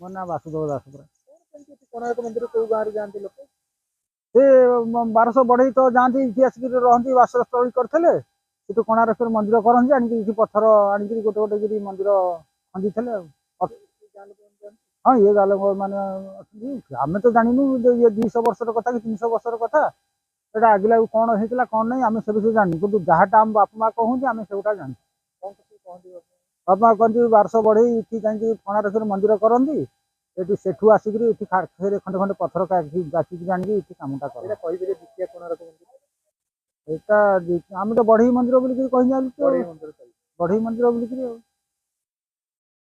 ମୋ ନାଁ ବାସୁଦେବ ଦାସ ପୁରା। କୋଣାର୍କ ମନ୍ଦିର କୋଉ ଗାଁରୁ ଯାଆନ୍ତି ଲୋକ? ସେ 1200 ବଢେଇ ତ ଯାଆନ୍ତି ଏଠି ଆସିକି ରହନ୍ତି ବାସସ୍ଥଳୀ କରିଥିଲେ ସେଠୁ କୋଣାର୍କ ମନ୍ଦିର କରନ୍ତି ଆଣିକି ଏଠି ପଥର ଆଣିକି ଗୋଟେ ଗୋଟେ କରି ମନ୍ଦିର ଖଞ୍ଜିଥିଲେ ଆଉ। ହଁ ଇଏ ଗାଁ ଲୋକ ମାନେ ଅଛନ୍ତି ଆମେ ତ ଜାଣିନୁ ଇଏ 200 ବର୍ଷର କଥା କି 300 ବର୍ଷର କଥା ସେଟା ଆଗିଲା କଣ ହେଇଥିଲା କଣ ନାହିଁ ଆମେ ସେ ବିଷୟରେ ଜାଣିନୁ କିନ୍ତୁ ଯାହାଟା ଆମ ବାପା ମା କହୁନ୍ତି ଆମେ ସେଗୁଟା ଜାଣିଛୁ। ବାପା ମା କହନ୍ତି 1200 ବଢେଇ ଏଠି ଯାଇକି କୋଣାର୍କ ମନ୍ଦିର କରନ୍ତି ଏଠି ସେଠୁ ଆସିକିରି ଏଠି ଖଣ୍ଡେ ଖଣ୍ଡେ ପଥର ଗାଚିକି ଆଣିକି ଏଠି କାମଟା କରନ୍ତି। କହିବେ ଯେ ଦ୍ୱିତୀୟ କୋଣାର୍କ ମନ୍ଦିର ଏଇଟା ଆମେ ତ ବଢେଇ ମନ୍ଦିର ବୋଲିକିରି କହି ଯାଉଛୁ ବଢେଇ ମନ୍ଦିର ବଢେଇ ମନ୍ଦିର ବୋଲିକିରି ଆଉ।